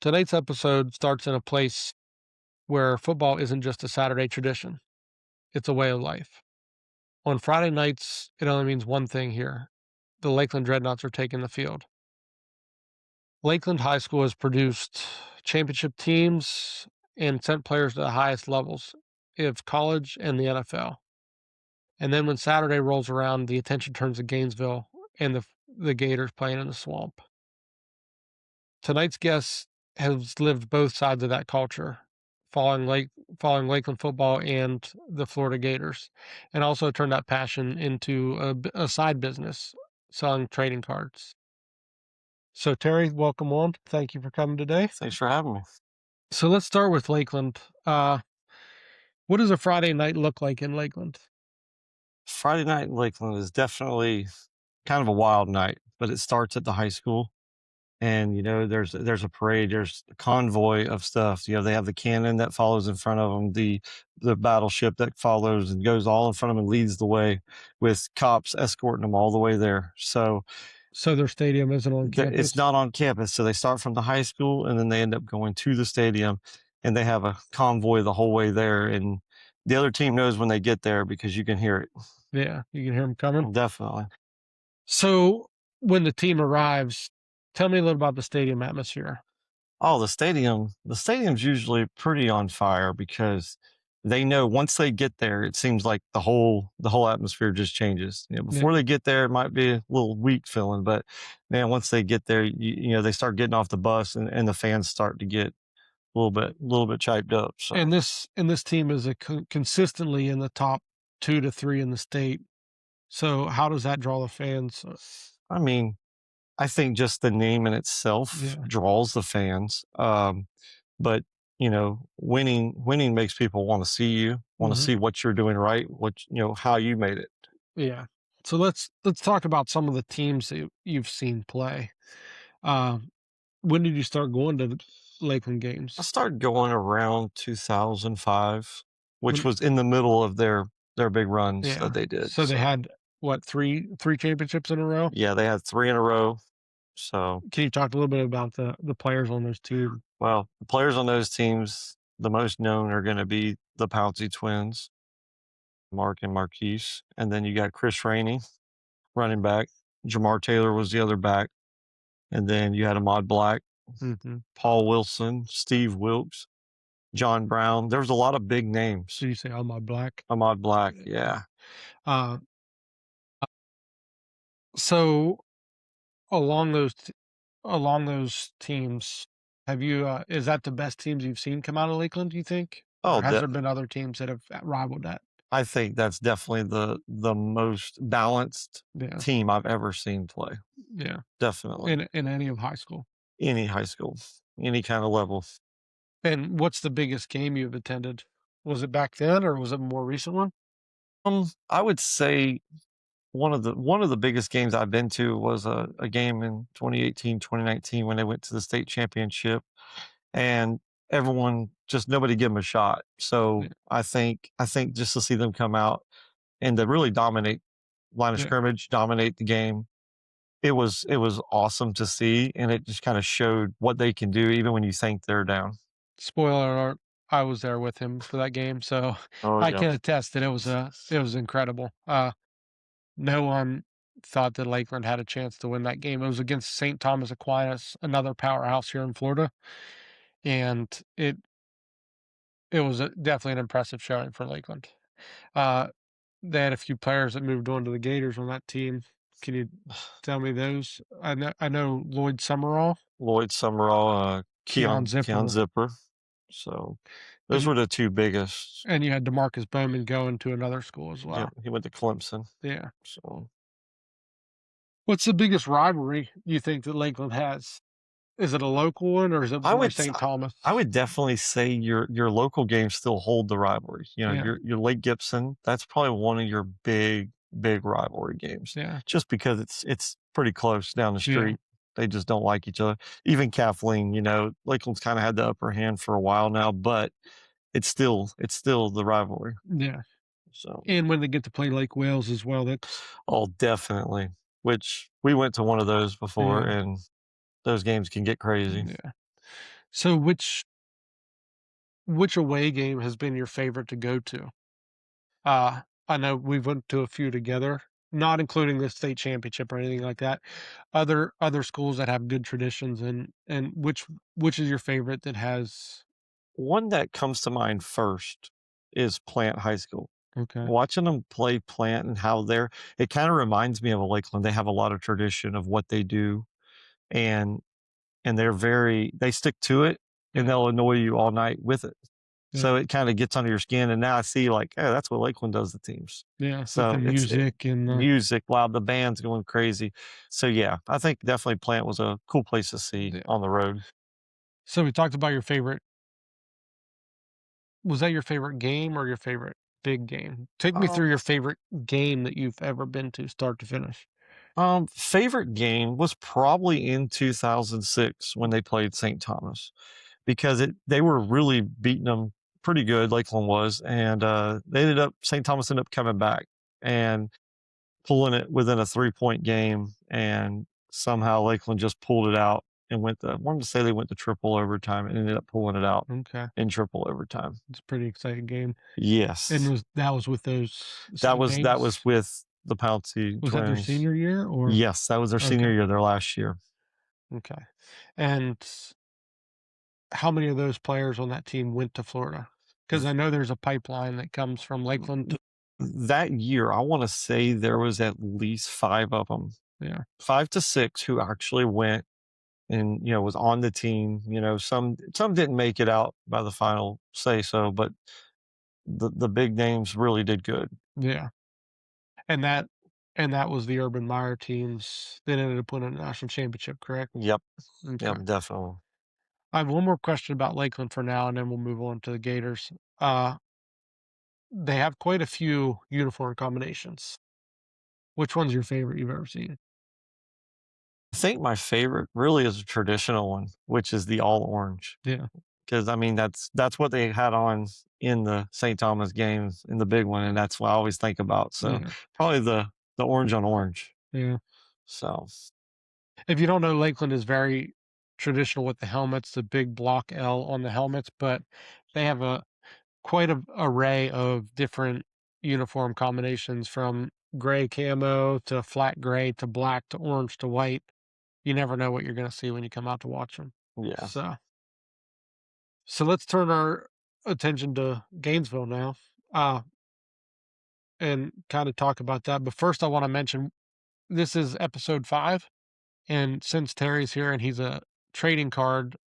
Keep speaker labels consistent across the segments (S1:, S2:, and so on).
S1: Tonight's episode starts in a place where football isn't just a Saturday tradition, it's a way of life. On Friday nights, it only means one thing here: the Lakeland Dreadnaughts are taking the field. Lakeland High School has produced championship teams and sent players to the highest levels of college and the NFL. And then when Saturday rolls around, the attention turns to Gainesville and the Gators playing in the swamp. Tonight's guest has lived both sides of that culture, following following Lakeland football and the Florida Gators, and also turned that passion into a side business, selling trading cards. So Terry, welcome on. Thank you for coming today.
S2: Thanks for having me.
S1: So let's start with Lakeland. What does a Friday night look like in Lakeland?
S2: Friday night in Lakeland is definitely kind of a wild night, but it starts at the high school. And there's a parade, there's a convoy of stuff. They have the cannon that follows in front of them, the battleship that follows and goes all in front of them and leads the way, with cops escorting them all the way there. So
S1: their stadium isn't on campus?
S2: It's not on campus. So they start from the high school and then they end up going to the stadium, and they have a convoy the whole way there. And the other team knows when they get there because you can hear it.
S1: Yeah, you can hear them coming?
S2: Definitely.
S1: So when the team arrives, tell me a little about the stadium atmosphere.
S2: Oh, the stadium's usually pretty on fire because they know once they get there, it seems like the whole atmosphere just changes. Before they get there, it might be a little weak feeling, but man, once they get there, they start getting off the bus and the fans start to get a little bit hyped up. So.
S1: And this team is consistently in the top 2 to 3 in the state. So how does that draw the fans?
S2: I mean, I think just the name in itself draws the fans. But winning makes people want to see you, want to see what you're doing right, how you made it.
S1: Yeah. So let's talk about some of the teams that you've seen play. When did you start going to the Lakeland games?
S2: I started going around 2005, which was in the middle of their big runs that they did.
S1: So they had what, three championships in a row?
S2: Yeah, they had 3 in a row. So
S1: can you talk a little bit about the players on those teams?
S2: Well, the players on those teams, the most known are going to be the Pouncey twins, Mark and Marquise. And then you got Chris Rainey, running back. Jamar Taylor was the other back. And then you had Ahmad Black, Paul Wilson, Steve Wilkes, John Brown. There was a lot of big names.
S1: So you say Ahmad Black?
S2: Ahmad Black, yeah.
S1: So along those teams, have you is that the best teams you've seen come out of Lakeland, do you think?
S2: Oh,
S1: or has there been other teams that have rivaled that?
S2: I think that's definitely the most balanced team I've ever seen play.
S1: Yeah.
S2: Definitely.
S1: In any of high school?
S2: Any high school, any kind of level.
S1: And what's the biggest game you've attended? Was it back then or was it a more recent one?
S2: I would say one of the biggest games I've been to was a game in 2018, 2019 when they went to the state championship, and nobody gave them a shot. So I think just to see them come out and to really dominate line of scrimmage, dominate the game, it was awesome to see, and it just kind of showed what they can do even when you think they're down.
S1: Spoiler alert, I was there with him for that game, so I can attest that it was incredible. No one thought that Lakeland had a chance to win that game. It was against St. Thomas Aquinas, another powerhouse here in Florida, and it was definitely an impressive showing for Lakeland. They had a few players that moved on to the Gators on that team. Can you tell me those? I know Lloyd Summerall,
S2: Keon Zipper. So those were the 2 biggest.
S1: And you had DeMarcus Bowman going to another school as well.
S2: Yeah, he went to Clemson.
S1: Yeah.
S2: So
S1: what's the biggest rivalry you think that Lakeland has? Is it a local one or is it more St. Thomas?
S2: I would definitely say your local games still hold the rivalry. Your Lake Gibson, that's probably one of your big rivalry games.
S1: Yeah.
S2: Just because it's pretty close down the street. Yeah. They just don't like each other. Even Kathleen, Lakeland's kind of had the upper hand for a while now, but it's still the rivalry.
S1: Yeah.
S2: So,
S1: and when they get to play Lake Wales as well, that's
S2: definitely. Which we went to one of those before, and those games can get crazy.
S1: Yeah. So which away game has been your favorite to go to? I know we've went to a few together, not including the state championship or anything like that. Other schools that have good traditions, and which is your favorite that has.
S2: One that comes to mind first is Plant High School.
S1: Okay.
S2: Watching them play Plant and how they're it kinda reminds me of a Lakeland. They have a lot of tradition of what they do, and they're very they stick to it, and
S1: Yeah.
S2: they'll annoy you all night with it.
S1: Yeah.
S2: So it kinda gets under your skin, and now I see, like, "Oh, that's what Lakeland does to teams."
S1: Yeah, with the
S2: So it's
S1: music and the.
S2: music, loud, the band's going crazy. So, yeah, I think definitely Plant was a cool place to see
S1: Yeah.
S2: on the road.
S1: So we talked about your favorite. Was that your favorite game or your favorite big game? Take me through
S2: Um
S1: your favorite game that you've ever been to start to finish.
S2: Favorite game was probably in 2006 when they played St. Thomas because they were really beating them pretty good, Lakeland was, and they ended up St. Thomas ended up coming back and pulling it within a 3-point game, and somehow Lakeland just pulled it out and went to I wanted to say they went to triple overtime and ended up pulling it out
S1: Okay.
S2: in triple overtime.
S1: It's a pretty exciting game. And
S2: Yes.
S1: was with those
S2: That
S1: same
S2: was
S1: Danes?
S2: with the Pouncey
S1: Was that their
S2: twins.
S1: senior year or.
S2: Yes, that was their
S1: Okay,
S2: senior year, their last year.
S1: okay. And how many of those players on that team went to Florida? Because I know there's a pipeline that comes from Lakeland to.
S2: That year, I wanna say there was at least 5 of them,
S1: Yeah,
S2: 5 to 6 who actually went and, was on the team, some didn't make it out by the final say so, but the big names really did good.
S1: yeah. And that was the Urban Meyer teams that ended up winning a national championship, correct?
S2: Yep,
S1: Okay.
S2: yep, definitely.
S1: I have one more question about Lakeland for now, and then we'll move on to the Gators. They have quite a few uniform combinations. Which one's your favorite you've ever seen?
S2: I think my favorite really is a traditional one, which is the all orange.
S1: Yeah,
S2: 'Cause, I mean, that's what they had on in the St. Thomas games in the big one, and that's what I always think about, so,
S1: yeah,
S2: probably the orange on orange,
S1: yeah.
S2: so
S1: If you don't know, Lakeland is very traditional with the helmets, the big block L on the helmets, but they have a quite a array of different uniform combinations from gray camo to flat gray to black to orange to white. You never know what you're gonna see when you come out to watch them.
S2: yeah.
S1: So let's turn our attention to Gainesville now, uh, and kinda talk about that, but first I wanna mention this is episode 5, and since Terry's here and he's a trading card,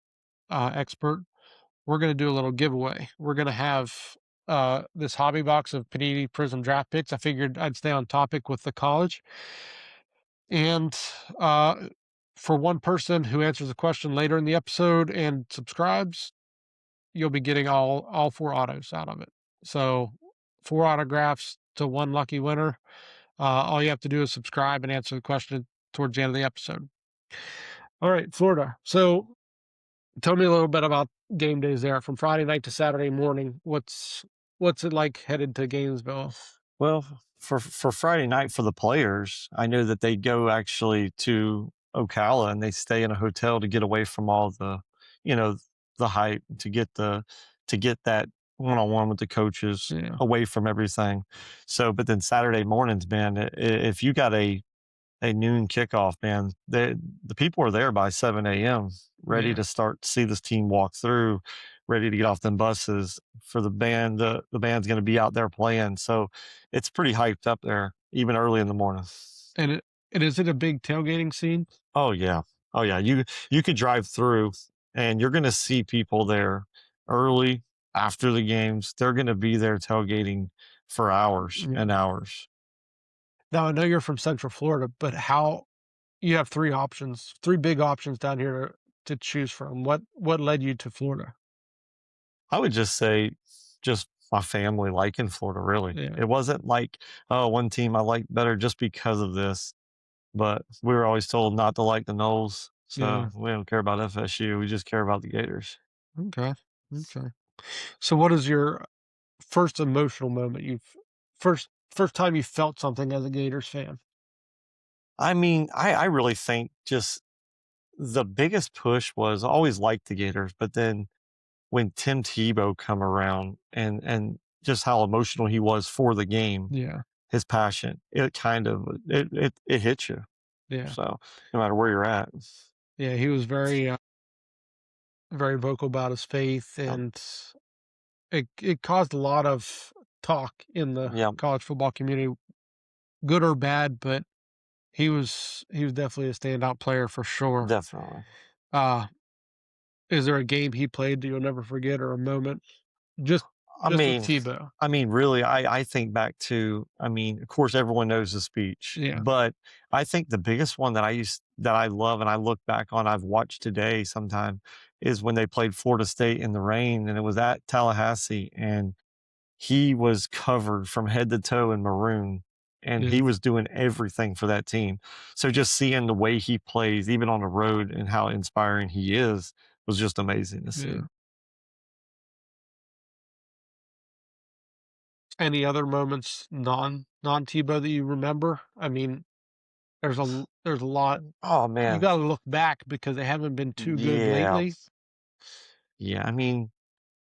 S1: expert, we're gonna do a little giveaway. We're gonna have, this hobby box of Panini Prism draft picks. I figured I'd stay on topic with the college, and, for one person who answers a question later in the episode and subscribes, you'll be getting all 4 autos out of it. So, 4 autographs to 1 lucky winner. All you have to do is subscribe and answer the question towards the end of the episode. All right, Florida. So, tell me a little bit about game days there from Friday night to Saturday morning. What's it like headed to Gainesville?
S2: Well, for Friday night for the players, I know that they go actually to Ocala and they stay in a hotel to get away from all you know, the hype to get that one-on-one with the coaches
S1: Yeah,
S2: away from everything. So, but then Saturday mornings, man, if you got a noon kickoff, man. The people are there by 7 a.m. ready
S1: yeah.
S2: to start see this team walk through, ready to get off them buses for the band. The band's going to be out there playing, so it's pretty hyped up there, even early in the morning.
S1: And is it a big tailgating scene?
S2: Oh yeah, oh yeah. You could drive through, and you're going to see people there early after the games. They're going to be there tailgating for hours
S1: Yeah.
S2: and hours.
S1: Now I know you're from Central Florida, but how you have 3 options, 3 big options down here to choose from. What led you to Florida?
S2: I would just say just my family liking Florida, really.
S1: Yeah,
S2: It wasn't like, oh, one team I like better just because of this, but we were always told not to like the Knowles. So
S1: yeah.
S2: we don't care about FSU. We just care about the Gators.
S1: Okay, okay. So what is your first emotional moment first time you felt something as a Gators fan?
S2: I mean, I really think just the biggest push was I always liked the Gators, but then when Tim Tebow come around and just how emotional he was for the game,
S1: Yeah,
S2: his passion, it kind of it hits you.
S1: yeah,
S2: So no matter where you're at,
S1: yeah. He was very, very vocal about his faith,
S2: yep,
S1: and it caused a lot of talk in the
S2: yep,
S1: college football community, good or bad. But he was definitely a standout player for sure.
S2: definitely.
S1: Uh, is there a game he played that you'll never forget, or a moment just
S2: I
S1: just with
S2: mean
S1: Tebow?
S2: really, I think back to of course, everyone knows the speech,
S1: Yeah,
S2: but I think the biggest one that I love and I look back on, I've watched today sometime, is when they played Florida State in the rain, and it was at Tallahassee, and he was covered from head to toe in maroon, and
S1: yeah,
S2: he was doing everything for that team. So just seeing the way he plays, even on the road, and how inspiring he is, was just amazing to see.
S1: yeah. Any other moments non Tebow that you remember? I mean, there's a lot.
S2: Oh,
S1: You
S2: man.
S1: got to look back because they haven't been too good
S2: Yeah.
S1: lately.
S2: Yeah,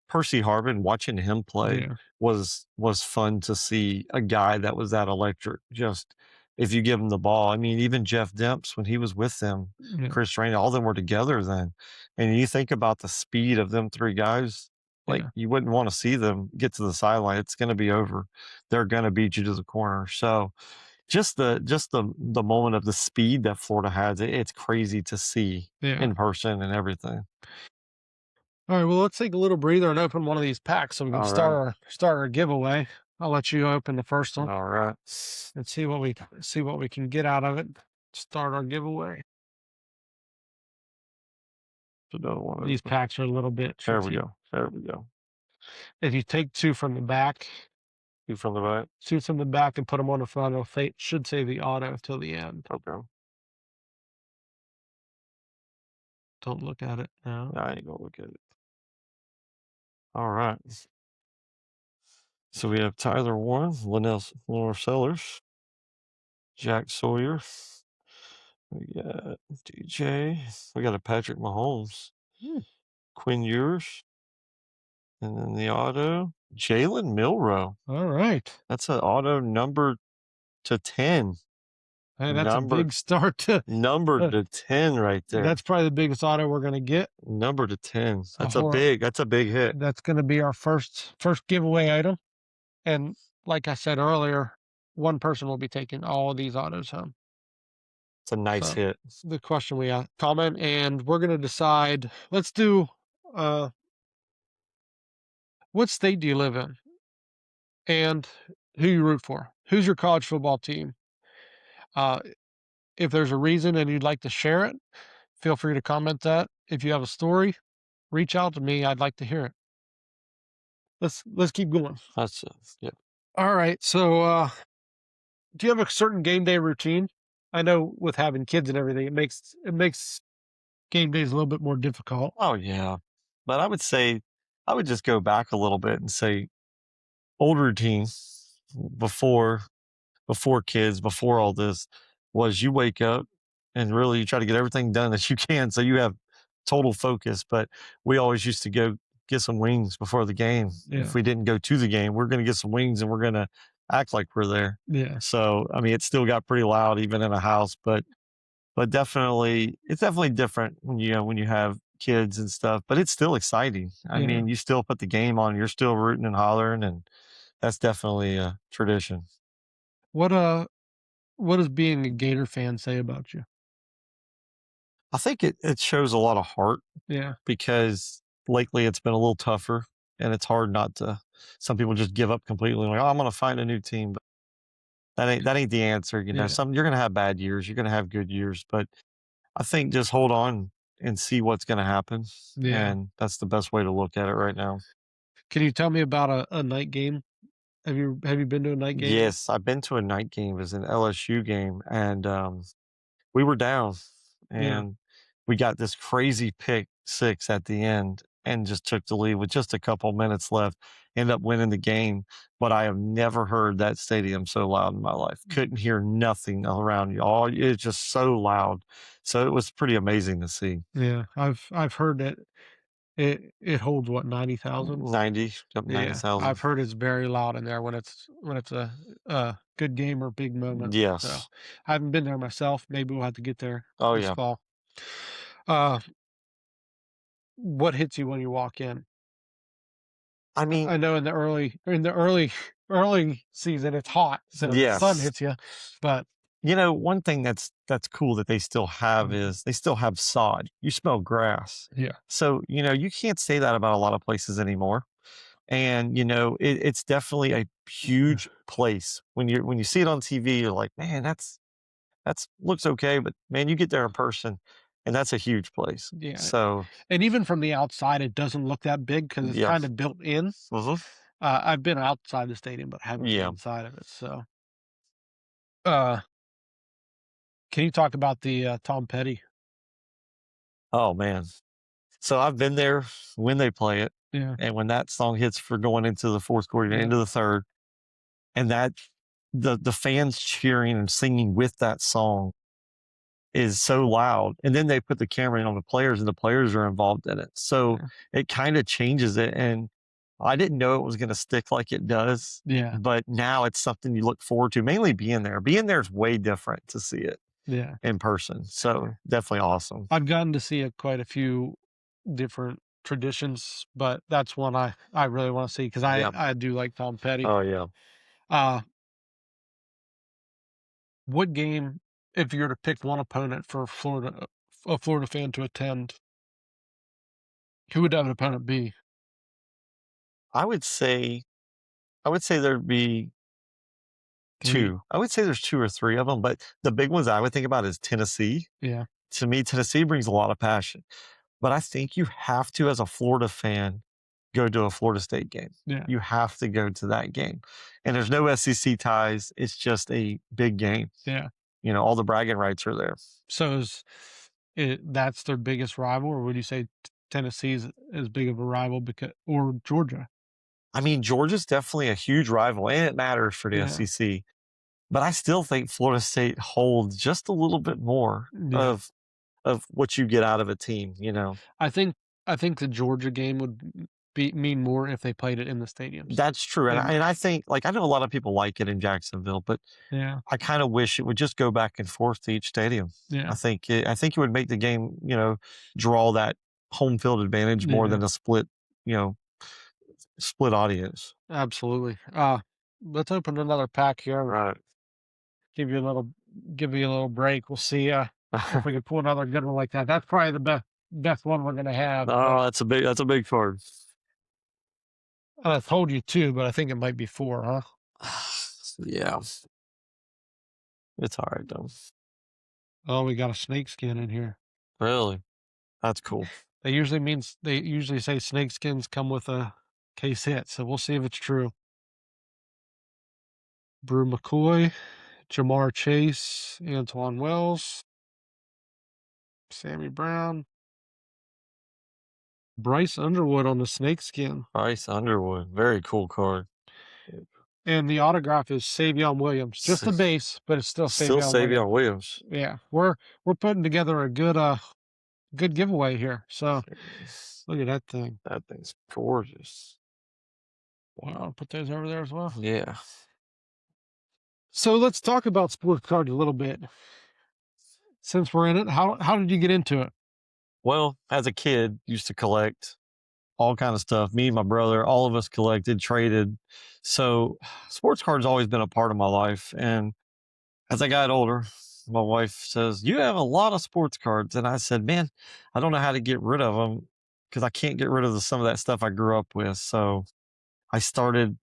S2: Percy Harvin, watching him play
S1: Yeah,
S2: was fun to see a guy that was that electric. Just if you give him the ball, even Jeff Demps when he was with them,
S1: yeah,
S2: Chris Rainey, all of them were together then. And you think about the speed of them three guys, like
S1: yeah,
S2: you wouldn't want to see them get to the sideline. It's going to be over. They're going to beat you to the corner. So just the moment of the speed that Florida has, it's crazy to see
S1: yeah.
S2: in person and everything.
S1: All right, well, let's take a little breather and open one of these packs so we can
S2: All right,
S1: start our giveaway. I'll let you open the first one
S2: all right.
S1: and see what we can get out of it. Start our giveaway.
S2: Another one
S1: These
S2: open.
S1: packs are a little bit
S2: There we
S1: tricky.
S2: go. There we go.
S1: If you take two from the back,
S2: Two from the right.
S1: two from the back, and put them on the front, should say the auto till the end.
S2: Okay.
S1: Don't look at it now.
S2: I ain't gonna look at it. All right. So we have Tyler Warren, Lenore Sellers, Jack Sawyer. We got DJ. We got a Patrick Mahomes,
S1: Hmm.
S2: Quinn Ewers, and then the auto, Jalen Milrow.
S1: All right.
S2: That's an auto number to 10.
S1: Hey, that's a
S2: Number
S1: big start to.
S2: number
S1: Uh,
S2: to 10 right there.
S1: that's probably the biggest auto we're gonna get.
S2: Number to 10.
S1: So for
S2: That's a big hit.
S1: that's gonna be our first giveaway item. And like I said earlier, one person will be taking all of these autos home.
S2: It's a nice
S1: So
S2: hit.
S1: the question we comment, and we're gonna decide. Let's do. Uh, what state do you live in, and who you root for? Who's your college football team? Uh, if there's a reason and you'd like to share it, feel free to comment that. If you have a story, reach out to me. I'd like to hear it. Let's keep going.
S2: That's yeah.
S1: All right. So, do you have a certain game day routine? I know with having kids and everything, it makes game days a little bit more difficult.
S2: Oh yeah. But I would just go back a little bit and say old routine before kids, before all this was you wake up and really you try to get everything done that you can so you have total focus. But we always used to go get some wings before the game. If
S1: Yeah,
S2: we didn't go to the game, we're gonna get some wings and we're gonna act like we're there.
S1: yeah,
S2: So it still got pretty loud even in a house, but definitely it's definitely different when when you have kids and stuff, but it's still exciting.
S1: yeah.
S2: You still put the game on, you're still rooting and hollering, and that's definitely a tradition.
S1: What what does being a Gator fan say about you?
S2: I think it shows a lot of heart
S1: Yeah,
S2: because lately it's been a little tougher, and it's hard not to. Some people just give up completely, like, oh, I'm going to find a new team, but that ain't the answer.
S1: yeah,
S2: Some you're going to have bad years, you're going to have good years, but I think just hold on and see what's going to happen,
S1: yeah.
S2: and that's the best way to look at it right now.
S1: Can you tell me about a night game? Have you been to a night game?
S2: Yes, I've been to a night game. It was an LSU game, and we were down,
S1: Yeah,
S2: and we got this crazy pick six at the end, and just took the lead with just a couple minutes left, end up winning the game. But I have never heard that stadium so loud in my life. Couldn't hear nothing around you. All it's just so loud. So it was pretty amazing to see.
S1: Yeah, I've heard that it holds what, 90,000?
S2: 90, up
S1: Yeah,
S2: 90,000.
S1: I've heard it's very loud in there when it's a good game or big moment. So
S2: Yes.
S1: I haven't been there myself. Maybe we'll have to get there
S2: Oh
S1: this
S2: yeah.
S1: fall. Uh, what hits you when you walk in?
S2: I mean,
S1: I know in the early early season it's hot, so the sun
S2: yes.
S1: hits you, but
S2: One thing that's cool that they still have
S1: Mhm.
S2: is they still have sod. You smell grass.
S1: Yeah,
S2: So, you can't say that about a lot of places anymore. And, it's definitely a huge place. When you see it on TV, you're like, man, that's looks okay, but man, you get there in person and that's a huge place.
S1: yeah,
S2: So
S1: and even from the outside, it doesn't look that big because it's
S2: yeah.
S1: kinda built in.
S2: Hmm.
S1: I've been outside the stadium, but haven't been
S2: Yeah.
S1: inside of it, so, uh, can you talk about the, Tom Petty?
S2: Oh man. So I've been there when they play it.
S1: Yeah,
S2: And when that song hits for going into the fourth quarter,
S1: yeah,
S2: into the third, and that the fans cheering and singing with that song is so loud. And then they put the camera in on the players and the players are involved in it. So
S1: yeah,
S2: it kind of changes it. And I didn't know it was going to stick like it does,
S1: yeah,
S2: but now it's something you look forward to, mainly being there. Being there is way different to see it
S1: yeah,
S2: in person.
S1: yeah.
S2: So definitely awesome.
S1: I've gotten to see, quite a few different traditions, but that's one I really wanna see because
S2: Yeah.
S1: I do like Tom Petty.
S2: Oh, yeah.
S1: Uh, what game, if you were to pick one opponent for a Florida fan to attend, who would that opponent be?
S2: I would say, I would say there'd be
S1: Can you
S2: 2. I would say there's 2 or 3 of them, but the big ones I would think about is Tennessee.
S1: Yeah,
S2: To me, Tennessee brings a lot of passion, but I think you have to, as a Florida fan, go to a Florida State game.
S1: yeah,
S2: You have to go to that game, and there's no SEC ties. It's just a big game.
S1: yeah.
S2: All the bragging rights are there.
S1: So is that's their biggest rival, or would you say Tennessee is as big of a rival because or Georgia?
S2: I mean, Georgia's definitely a huge rival, and it matters for the
S1: Yeah,
S2: SEC, but I still think Florida State holds just a little bit more
S1: yeah.
S2: of what you get out of a team.
S1: I think I think the Georgia game would be mean more if they played it in the stadiums.
S2: That's true, and
S1: And
S2: I think, like, I know a lot of people like it in Jacksonville, but
S1: yeah,
S2: I kinda wish it would just go back and forth to each stadium.
S1: yeah,
S2: I think it would make the game, draw that home field advantage more
S1: yeah,
S2: than a you know, split audience.
S1: absolutely. Let's open another pack here and
S2: Right.
S1: give you a little give you a little break. We'll see if we can pull another good one like that. That's probably the best one we're gonna have. But
S2: Oh, that's a big card.
S1: I told you two, but I think it might be four, huh?
S2: Yeah, it's alright though.
S1: Oh, we got a snake skin in here.
S2: Really? That's cool.
S1: They usually say snake skins come with a case hit, so we'll see if it's true. Brew McCoy, Jamar Chase, Antoine Wells, Sammy Brown, Bryce Underwood on the snakeskin,
S2: Bryce Underwood, very cool card.
S1: and the autograph is Savion Williams. Just the
S2: S
S1: base, but it's still
S2: Still
S1: Savion Williams.
S2: Savion Williams.
S1: Yeah, we're putting together a good giveaway here. So look at that thing.
S2: That thing's gorgeous.
S1: Wow, I'll put those over there as well.
S2: Yeah.
S1: So let's talk about sports cards a little bit. Since we're in it, how did you get into it?
S2: Well, as a kid, used to collect all kind of stuff. Me and my brother, all of us collected, traded. So sports cards always been a part of my life. And as I got older, my wife says, "You have a lot of sports cards." And I said, "Man, I don't know how to get rid of them because I can't get rid of some of that stuff I grew up with." So I started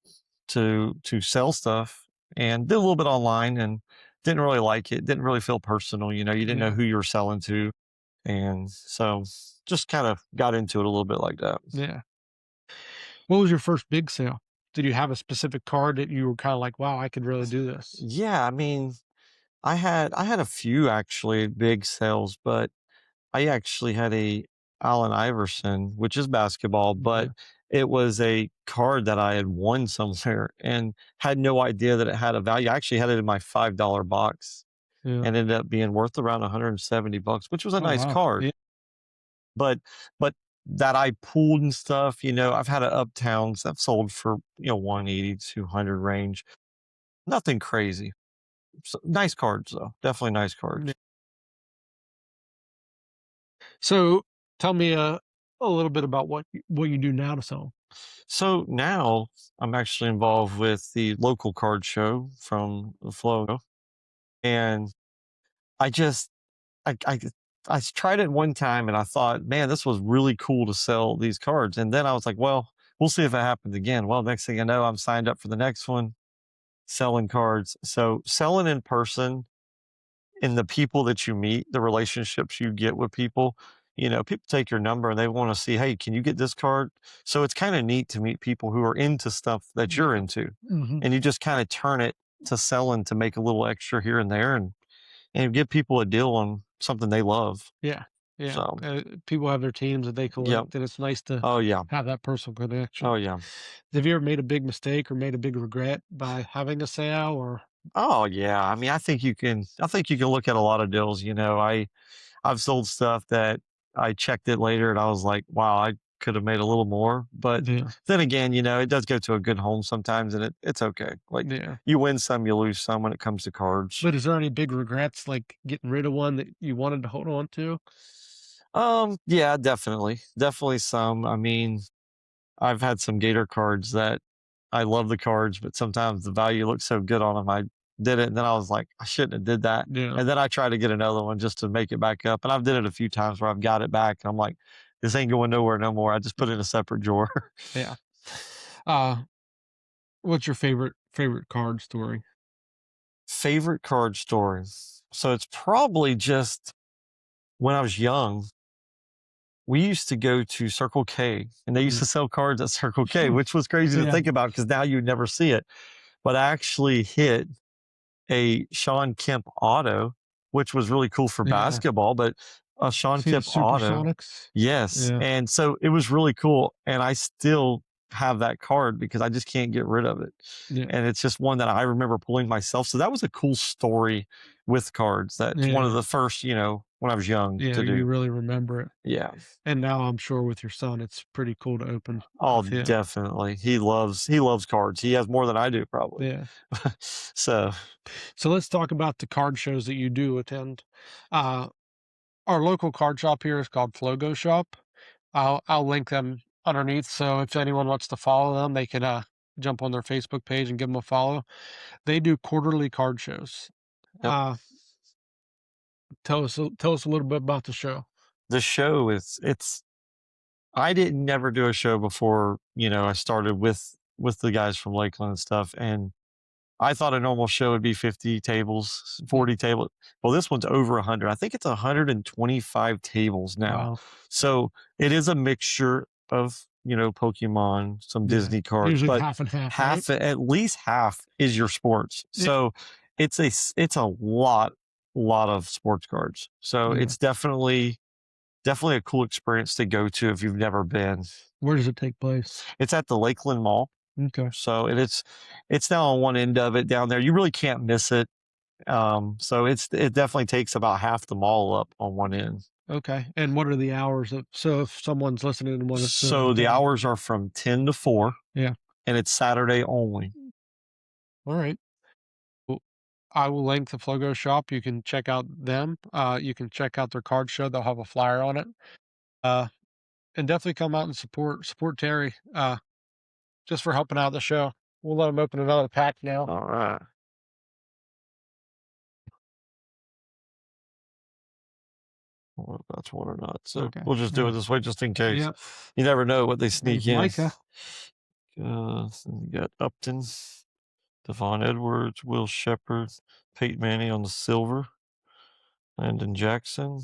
S2: to sell stuff and did a little bit online and didn't really like it. Didn't really feel personal. You didn't know
S1: Yeah,
S2: who you were selling to. And so just kind of got into it a little bit like that.
S1: yeah. What was your first big sale? Did you have a specific card that you were kind of like, wow, I could really do this?
S2: Yeah, I mean, I had a few actually big sales, but I actually had Allen Iverson, which is basketball, but
S1: Yeah,
S2: it was a card that I had won somewhere and had no idea that it had a value. I actually had it in my $5 box
S1: yeah.
S2: and ended up being worth around 170 bucks, which was a
S1: Oh,
S2: nice
S1: wow.
S2: card.
S1: Yeah,
S2: But that I pulled and stuff, I've had a uptowns that sold for, 180, 200 range. Nothing crazy. So, nice cards though. Definitely nice
S1: yeah.
S2: cards.
S1: So, tell me, a little bit about what you do now to sell.
S2: So now I'm actually involved with the local card show from Florida, and I just I I tried it one time and I thought, man, this was really cool to sell these cards. And then I was like, well, we'll see if it happens again. Well, next thing I know, I'm signed up for the next one, selling cards. So selling in person and the people that you meet, the relationships you get with people, people take your number and they want to see, hey, can you get this card? So it's kind of neat to meet people who are into stuff that you're
S1: Yeah.
S2: into.
S1: Mhm.
S2: And you just kind of turn it to selling to make a little extra here and there and give people a deal on something they love.
S1: Yeah, yeah.
S2: So,
S1: People have their teams that they
S2: yep.
S1: collect, and it's nice to
S2: Oh, yeah.
S1: have that personal
S2: Oh,
S1: connection.
S2: yeah.
S1: Have you ever made a big mistake or made a big regret by having a sale or
S2: Oh, yeah. I mean, I think you can look at a lot of deals. I've sold stuff that I checked it later and I was like, wow, I could have made a little more. But
S1: yeah,
S2: then again, it does go to a good home sometimes and it's okay. Like
S1: yeah.
S2: you win some, you lose some when it comes to cards.
S1: But is there any big regrets, like getting rid of one that you wanted to hold on to?
S2: Yeah, definitely. Definitely some. I mean, I've had some Gator cards that I love the cards, but sometimes the value looks so good on them. I did it, and then I was like, I shouldn't have did that.
S1: Yeah,
S2: And then I tried to get another one just to make it back up, and I've did it a few times where I've got it back, and I'm like, this ain't going nowhere no more. I just put it in a separate drawer.
S1: yeah. Uh, what's your favorite card story?
S2: Favorite card stories. So it's probably just when I was young. We used to go to Circle K, and they used
S1: Yeah.
S2: to sell cards at Circle K, which was crazy to
S1: Yeah,
S2: think about because now you'd never see it. But I actually hit a Shawn Kemp auto, which was really cool for
S1: yeah.
S2: basketball, but a Shawn
S1: See the
S2: Kemp auto.
S1: Supersonics?
S2: Yes.
S1: Yeah,
S2: And so it was really cool. And I still have that card because I just can't get rid of it.
S1: yeah,
S2: And it's just one that I remember pulling myself. So that was a cool story with cards. That's one of
S1: yeah,
S2: the first, when I was young
S1: yeah,
S2: to
S1: you
S2: do.
S1: really remember it.
S2: Yeah.
S1: And now I'm sure with your son, it's pretty cool to open
S2: Oh,
S1: with him.
S2: definitely. He loves cards. He has more than I do probably.
S1: Yeah.
S2: So,
S1: So let's talk about the card shows that you do attend. Uh, our local card shop here is called Flogo Shop. I'll link them underneath. So if anyone wants to follow them, they can jump on their Facebook page and give them a follow. They do quarterly card shows.
S2: yep.
S1: Uh, tell us a little bit about the show.
S2: The show is it's I didn't never do a show before, I started with the guys from Lakeland and stuff, and I thought a normal show would be 50 tables,
S1: Mm.
S2: 40 tables. Well, this one's over 100. I think it's 125 tables now.
S1: Wow.
S2: So it is a mixture of, Pokemon, some
S1: Yeah.
S2: Disney cards,
S1: Usually
S2: but
S1: half and half, right?
S2: at least half is your sports.
S1: Yeah.
S2: So it's a lot of sports cards. So
S1: Yeah.
S2: it's definitely a cool experience to go to if you've never been.
S1: Where does it take place?
S2: It's at the Lakeland Mall.
S1: Okay.
S2: So it's now on one end of it down there. You really can't miss it. So it definitely takes about half the mall up on one end.
S1: Okay. And what are the hours of, so if someone's listening and wants to
S2: So the
S1: attend?
S2: hours are from 10 to 4
S1: Yeah.
S2: and it's Saturday only.
S1: All right. Well, I will link the Flogo shop. You can check out them. You can check out their card show. They'll have a flyer on it. Uh, and definitely come out and support Terry. Just for helping out the show. We'll let him open another pack now.
S2: All right. Well, if that's one or not. So
S1: Okay.
S2: we'll just do it this way just in case.
S1: Yep.
S2: You never know what they
S1: There's
S2: sneak in.
S1: Micah.
S2: So you got Upton, Devon Edwards, Will Shepard, Peyton Manning on the silver, Landon Jackson,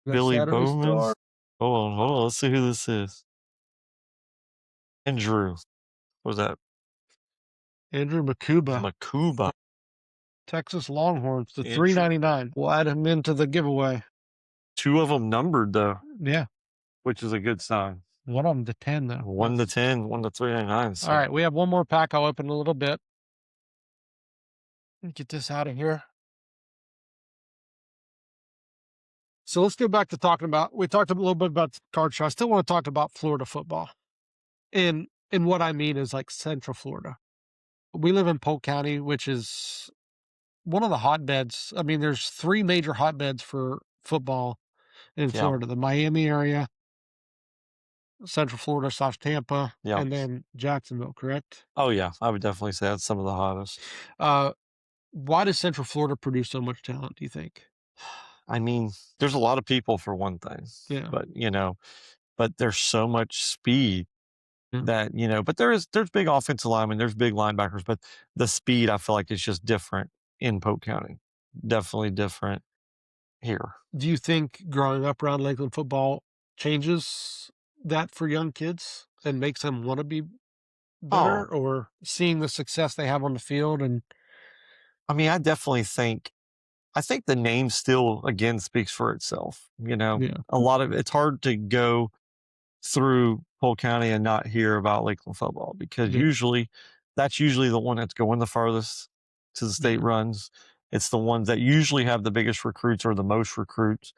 S1: We got
S2: Billy
S1: Saturday
S2: Bowman.
S1: Star.
S2: Hold on. Let's see who this is. Andrew. What was that?
S1: Andrew Makuba.
S2: Makuba.
S1: Texas Longhorns to
S2: Andrew.
S1: 3.99. We'll add him into the giveaway.
S2: 2 of them numbered though,
S1: Yeah,
S2: which is a good sign.
S1: one of them to 10 though.
S2: 1 to 10, 1 to 399.
S1: All
S2: So
S1: right, we have one more pack. I'll open in a little bit. Let me get this out of here. So let's go back to talking about. We talked a little bit about the card show. I still want to talk about Florida football, and what I mean is like Central Florida. We live in Polk County, which is one of the hotbeds. I mean, there's three major hotbeds for football in
S2: yeah,
S1: Florida: the Miami area, Central Florida / Tampa,
S2: yeah.
S1: and then Jacksonville. Correct?
S2: Oh yeah, I would definitely say that's some of the hottest.
S1: Uh, why does Central Florida produce so much talent? Do you think?
S2: I mean, there's a lot of people for one thing,
S1: Yeah,
S2: but but there's so much speed
S1: yeah,
S2: that, but there's big offensive linemen, there's big linebackers, but the speed I feel like is just different in Polk County. Definitely different here.
S1: do you think growing up around Lakeland football changes that for young kids and makes them want to be better,
S2: Oh,
S1: or seeing the success they have on the field? And
S2: I mean, I think the name still again speaks for itself.
S1: yeah,
S2: A lot of it's hard to go through Polk County and not hear about Lakeland football because
S1: yeah,
S2: that's usually the one that's going the farthest to the state
S1: yeah,
S2: runs. It's the ones that usually have the biggest recruits or the most recruits.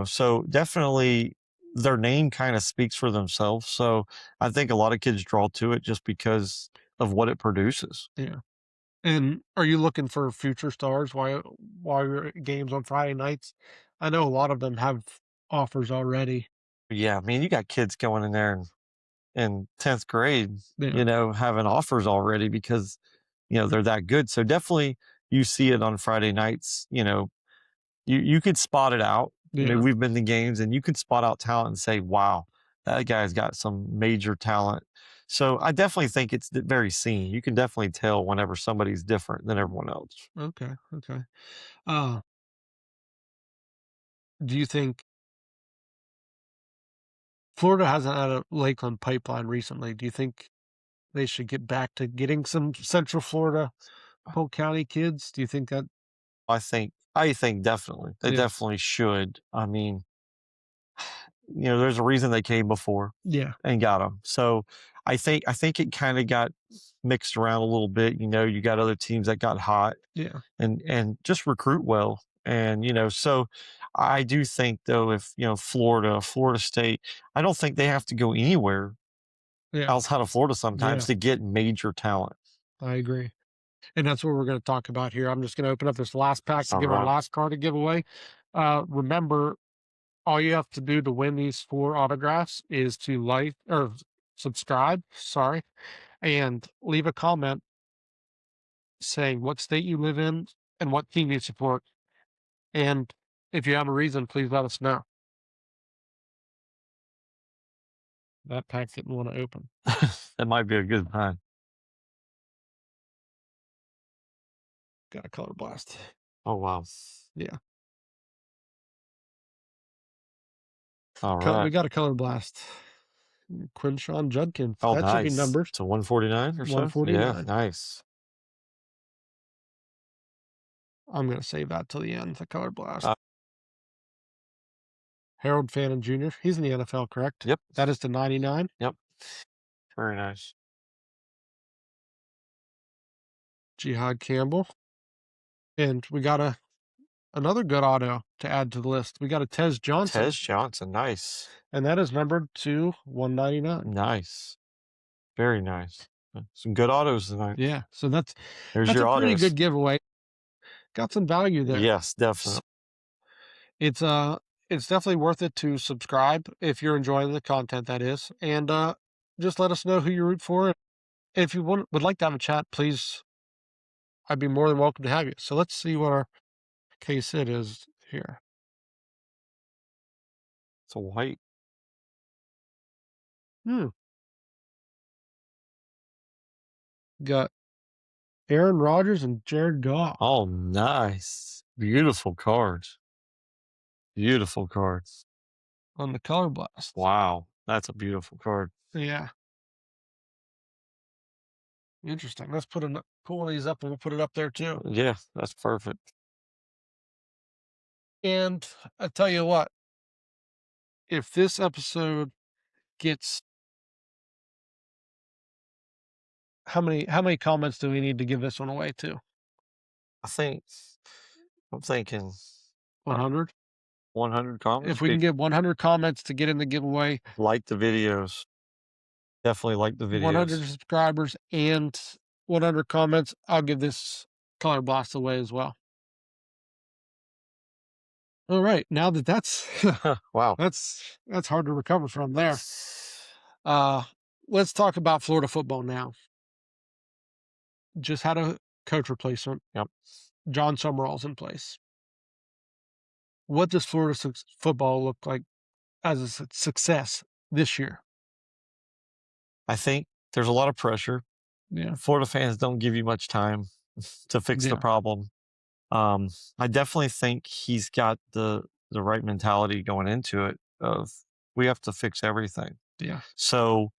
S2: So definitely their name kind of speaks for themselves. So I think a lot of kids draw to it just because of what it produces.
S1: yeah. And are you looking for future stars while you're at games on Friday nights? I know a lot of them have offers already.
S2: Yeah, I mean, you got kids going in there in 10th grade,
S1: Yeah,
S2: having offers already because, they're that good. So definitely you see it on Friday nights, you could spot it out. I mean,
S1: yeah,
S2: we've been to games and you can spot out talent and say, wow, that guy's got some major talent. So I definitely think it's very seen. You can definitely tell whenever somebody's different than everyone else.
S1: okay, okay. Uh, do you think Florida hasn't had a Lakeland pipeline recently? Do you think they should get back to getting some Central Florida, Polk County kids? Do you think that?
S2: I think definitely they
S1: Yeah,
S2: definitely should. I mean, there's a reason they came before
S1: yeah,
S2: and got them. So I think it kind of got mixed around a little bit. You got other teams that got hot
S1: yeah,
S2: and just recruit well. And so I do think though, if Florida State, I don't think they have to go anywhere
S1: yeah,
S2: outside of Florida sometimes
S1: yeah.
S2: to get major talent.
S1: I agree. And that's what we're going to talk about here. I'm just going to open up this last pack to
S2: All
S1: give our
S2: right.
S1: last card to give away. Remember, all you have to do to win these four autographs is to like or subscribe, sorry, and leave a comment saying what state you live in and what team you support. And if you have a reason, please let us know. That pack didn't want to open.
S2: That might be a good time.
S1: Got a color blast.
S2: Oh wow.
S1: Yeah.
S2: All right.
S1: We got a color blast. Quinshawn Judkins.
S2: Oh,
S1: That should be
S2: nice.
S1: numbered
S2: To 149 or so. Yeah,
S1: 149.
S2: nice.
S1: I'm going to save that till the end, the color blast.
S2: Uh,
S1: Harold Fannin Jr. He's in the NFL, correct?
S2: yep.
S1: That is to 99.
S2: Yep. Very nice.
S1: Jihad Campbell. And we got another good auto to add to the list. We got a Tez Johnson,
S2: Tez Johnson, nice.
S1: and that is numbered to 199.
S2: Nice. Very nice. Some good autos tonight.
S1: Yeah, so
S2: There's
S1: that's
S2: your
S1: a pretty
S2: autos.
S1: good giveaway. Got some value there.
S2: Yes, definitely.
S1: S It's, it's definitely worth it to subscribe if you're enjoying the content, that is, and, just let us know who you root for. If you would like to have a chat, please, I'd be more than welcome to have you. So let's see what our case it is here.
S2: It's a white.
S1: Hmm, got Aaron Rodgers and Jared Goff
S2: Oh, nice. Beautiful cards. Beautiful cards.
S1: on the color blast.
S2: Wow. That's a beautiful card.
S1: Yeah, interesting. Let's pull these up and we'll put it up there too.
S2: Yeah, that's perfect.
S1: And I tell you what, if this episode gets how many comments do we need to give this one away to?
S2: I think I'm thinking
S1: 100.
S2: 100 comments.
S1: If we can get 100 comments to get in the giveaway,
S2: Like the videos. Definitely like the
S1: 100
S2: videos.
S1: subscribers and 100 comments, I'll give this color blast away as well. All right, now that's
S2: Wow.
S1: that's hard to recover from there. Uh, let's talk about Florida football now. Just had a coach replacement.
S2: Yep.
S1: John Summerall's in place. What does Florida football look like as a success this year?
S2: I think there's a lot of pressure.
S1: Yeah,
S2: Florida fans don't give you much time to fix the
S1: yeah,
S2: problem. Um, I definitely think he's got the right mentality going into it of we have to fix everything.
S1: yeah,
S2: So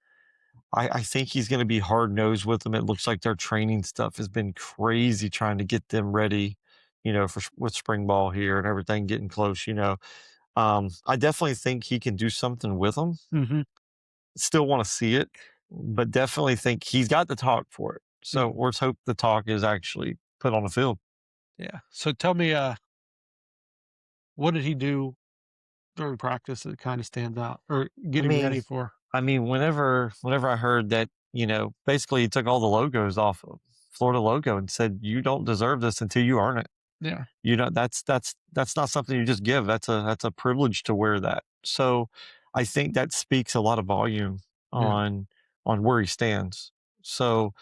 S2: I think he's going to be hard nosed with them. It looks like their training stuff has been crazy trying to get them ready, for with spring ball here and everything getting close. I definitely think he can do something with them.
S1: hmm
S2: Still want to see it, but definitely think he's got the talk for it. So
S1: yeah,
S2: let's hope the talk is actually put on the field.
S1: yeah. So tell me, what did he do during practice that kind of stands out, or
S2: I
S1: getting
S2: mean,
S1: ready for?
S2: whenever I heard that, basically he took all the logos off of Florida logo and said, "You don't deserve this until you earn it."
S1: Yeah,
S2: That's not something you just give. That's a privilege to wear that. So I think that speaks a lot of volume
S1: yeah,
S2: on where he stands. So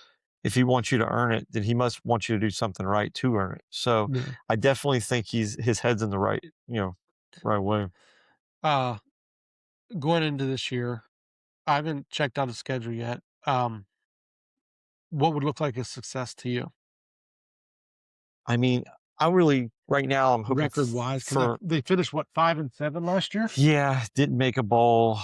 S2: if he wants you to earn it, then he must want you to do something right to earn it. So
S1: yeah.
S2: I definitely think his head's in the right way.
S1: Uh, going into this year, I haven't checked out a schedule yet. What would look like a success to you,
S2: I mean, I really right now I'm hoping
S1: record wise? Because
S2: for
S1: they finished what 5-7 last year.
S2: yeah, didn't make a bowl,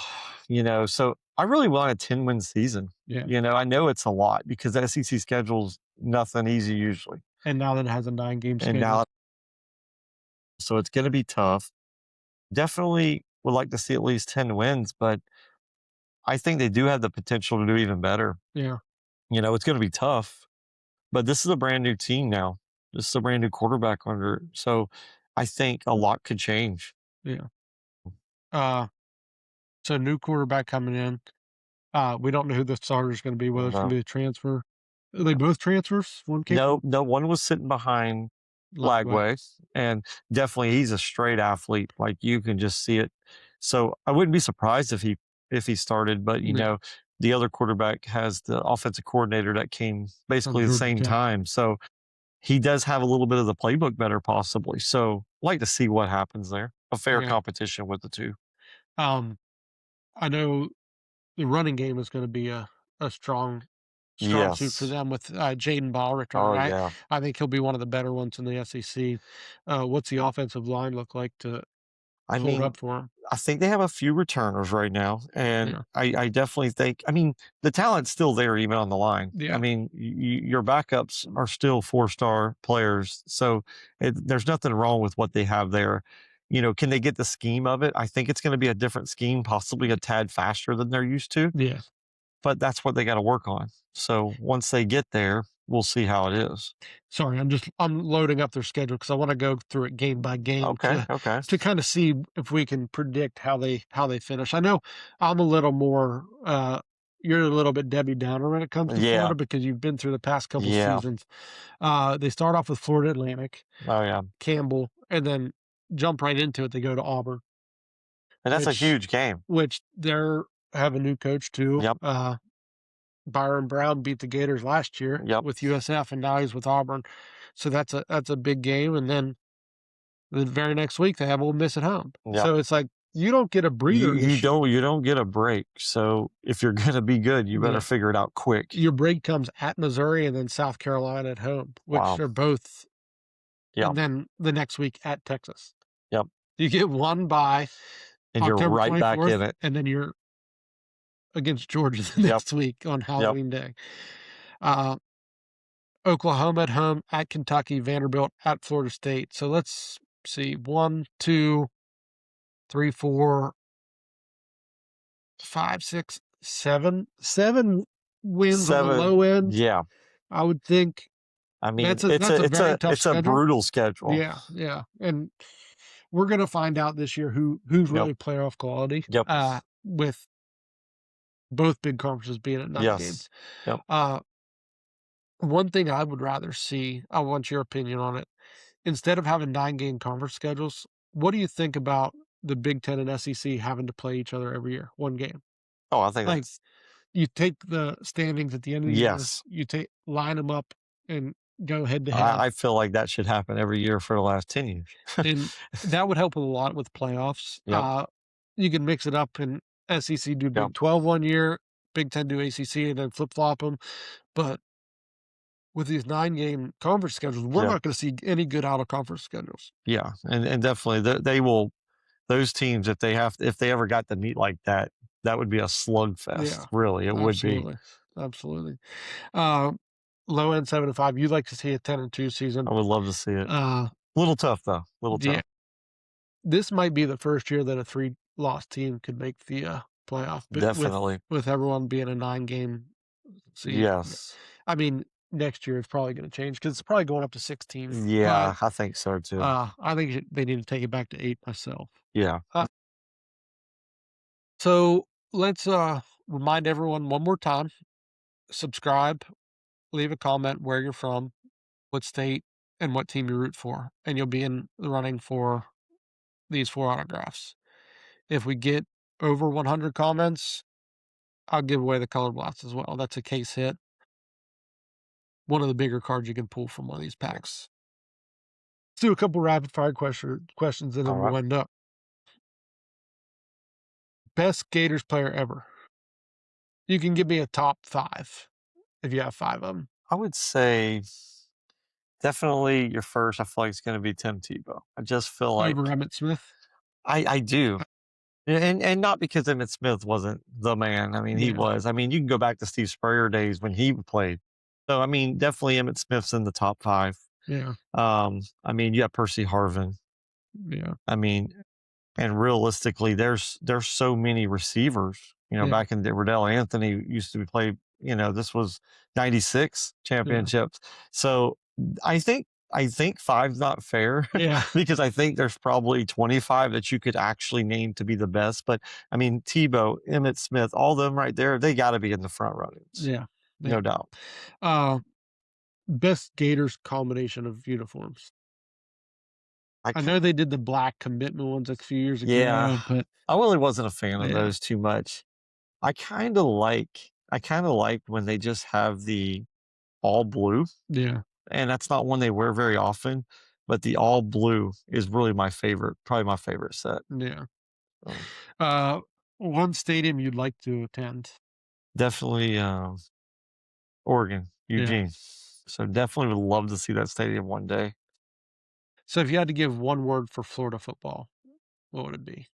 S2: so I really want a 10-win season.
S1: Yeah,
S2: I know it's a lot because the SEC schedule's nothing easy usually.
S1: and now that it has a 9-game
S2: And
S1: schedule.
S2: now so it's gonna be tough. Definitely would like to see at least 10 wins, but I think they do have the potential to do even better.
S1: Yeah,
S2: It's gonna be tough, but this is a brand new team now. This is a brand new quarterback under, so I think a lot could change.
S1: yeah. Uh, so new quarterback coming in. We don't know who the starter is going to be. Whether it's going to
S2: No,
S1: be a transfer. Are they both transfers? One came
S2: no,
S1: from
S2: no one was sitting behind
S1: Lagway.
S2: Lagway, and definitely he's a straight athlete. Like you can just see it. So I wouldn't be surprised if he started, but
S1: Yeah,
S2: the other quarterback has the offensive coordinator that came
S1: from
S2: basically the
S1: Georgia
S2: same
S1: Tech.
S2: time. So he does have a little bit of the playbook better, possibly. So I'd like to see what happens there. A fair
S1: Yeah.
S2: competition with the two.
S1: Um, I know the running game is going to be a strong suit for
S2: Yes.
S1: them with Jaden Ball
S2: Oh
S1: returning. I
S2: yeah.
S1: I think he'll be one of the better ones in the SEC. What's the offensive line look like to
S2: I
S1: hold
S2: mean,
S1: up for him?
S2: I think they have a few returners right now, and
S1: Yeah,
S2: I definitely think. I mean, the talent's still there even on the line. I
S1: yeah,
S2: mean, your backups are still 4-star players, so there's nothing wrong with what they have there. Can they get the scheme of it? I think it's going to be a different scheme, possibly a tad faster than they're used to,
S1: yeah.
S2: but that's what they got to work on. So once they get there, we'll see how it is.
S1: Sorry, I'm loading up their schedule because I want to go through it game by game
S2: Okay, okay,
S1: to kind of see if we can predict how they finish. I know I'm a little more you're a little bit Debbie Downer when it comes to
S2: yeah,
S1: Florida because you've been through the past couple
S2: yeah,
S1: seasons. They start off with Florida Atlantic,
S2: oh yeah,
S1: Campbell, and then jump right into it. They go to Auburn,
S2: and that's a
S1: which
S2: huge game.
S1: they're have a new coach too.
S2: Yep,
S1: Byron Brown beat the Gators last year
S2: yep,
S1: with USF, and now he's with Auburn. So that's a big game. And then the very next week they have Ole Miss at home.
S2: yep.
S1: So it's like you don't get a
S2: You
S1: breather
S2: you
S1: this year.
S2: don't you don't get a break. So if you're gonna be good, you better
S1: Yeah,
S2: figure it out quick.
S1: your break comes at Missouri and then South Carolina at home, which
S2: Wow.
S1: are both,
S2: Yep.
S1: and then the next week at Texas.
S2: Yep.
S1: You get one by
S2: And you're
S1: October
S2: right back in
S1: 24th,
S2: it.
S1: and then you're against Georgia the
S2: Yep.
S1: next week on
S2: Yep.
S1: Halloween Day. Uh, Oklahoma at home, at Kentucky, Vanderbilt, at Florida State. So let's see, 1, 2, 3, 4. 5, 6, 7, 7 wins on the
S2: 7,
S1: low end.
S2: yeah.
S1: I would think
S2: I mean,
S1: that's a very tough
S2: it's a
S1: schedule.
S2: brutal schedule.
S1: Yeah, yeah, and we're gonna find out this year who's
S2: Yep,
S1: really playoff quality,
S2: yep,
S1: with both big conferences being at 9
S2: yes,
S1: games.
S2: yep.
S1: Uh, One thing I would rather see, I want your opinion on it. Instead of having 9-game conference schedules, what do you think about the Big Ten and SEC having to play each other every year, 1 game?
S2: Oh, I think
S1: Like,
S2: that's
S1: you take the standings at the end of the year,
S2: yes.
S1: you take line them up and go head to head,
S2: I feel like that should happen every year for the last 10 years.
S1: and that would help a lot with playoffs.
S2: Yep,
S1: You can mix it up and SEC do
S2: yep,
S1: Big 12 one year, Big 10 do ACC, and then flip flop them. But with these 9-game conference schedules, we're
S2: yep,
S1: not going to see any good out of conference schedules.
S2: yeah, and definitely they will those teams, if they ever got to meet like that, that would be a slugfest,
S1: Yeah,
S2: really, it would be.
S1: absolutely, absolutely. Uh, Low end 7-5. You'd like to see a 10-2 season.
S2: I would love to see it.
S1: Uh,
S2: Little tough, though, little
S1: yeah,
S2: tough.
S1: this might be the first year that a 3-loss team could make the playoff, but
S2: Definitely.
S1: with everyone being a 9-game season.
S2: Yes.
S1: I mean, next year it's probably going to change because it's probably going up to 16. But
S2: Yeah, I think so too.
S1: I think they need to take it back to 8 myself.
S2: Yeah.
S1: Uh, so let's remind everyone one more time: subscribe, leave a comment where you're from, what state, and what team you root for, and you'll be in the running for these 4 autographs. If we get over 100 comments, I'll give away the colored blast as well. That's a case hit. One of the bigger cards you can pull from one of these packs. Let's do a couple rapid fire questions and
S2: All
S1: then
S2: right.
S1: we'll end up. Best Gators player ever. You can give me a top 5 if you have 5 of them.
S2: I would say definitely your first, I feel like it's gonna be Tim Tebow. I just feel like
S1: Over Emmett Smith.
S2: I do. And not because Emmitt Smith wasn't the man. I mean, he
S1: Yeah,
S2: was. I mean, you can go back to Steve Spurrier days when he played. So I mean, definitely Emmitt Smith's in the top 5.
S1: yeah,
S2: I mean, you have Percy Harvin.
S1: yeah,
S2: I mean, and realistically, there's so many receivers.
S1: yeah,
S2: Back in the Riddell Anthony used to be played. This was '96
S1: yeah,
S2: championships. So I think five's not fair
S1: yeah,
S2: because I think there's probably 25 that you could actually name to be the best. But I mean, Tebow, Emmett Smith, all of them right there, they got to be in the front runnings,
S1: yeah, yeah.
S2: no doubt.
S1: Uh, Best Gators combination of uniforms.
S2: I
S1: I
S2: ki-
S1: know they did the black commitment ones a few years
S2: yeah,
S1: ago, but
S2: I really wasn't a fan of
S1: yeah,
S2: those too much. I kind of like when they just have the all blue,
S1: yeah,
S2: and that's not one they wear very often, but the all blue is really my favorite, probably my favorite set.
S1: yeah.
S2: So
S1: Uh, One stadium you'd like to attend.
S2: definitely Oregon,
S1: Yeah.
S2: Eugene. So definitely would love to see that stadium one day.
S1: So if you had to give one word for Florida football, what would it be?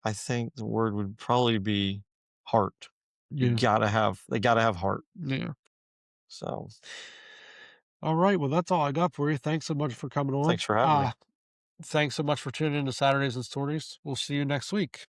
S2: I think the word would probably be heart.
S1: Yeah,
S2: They gotta have heart.
S1: yeah.
S2: So
S1: All right. Well, that's all I got for you. Thanks so much for coming on.
S2: thanks for having me.
S1: Thanks so much for tuning in to Saturdays and Stories. We'll see you next week.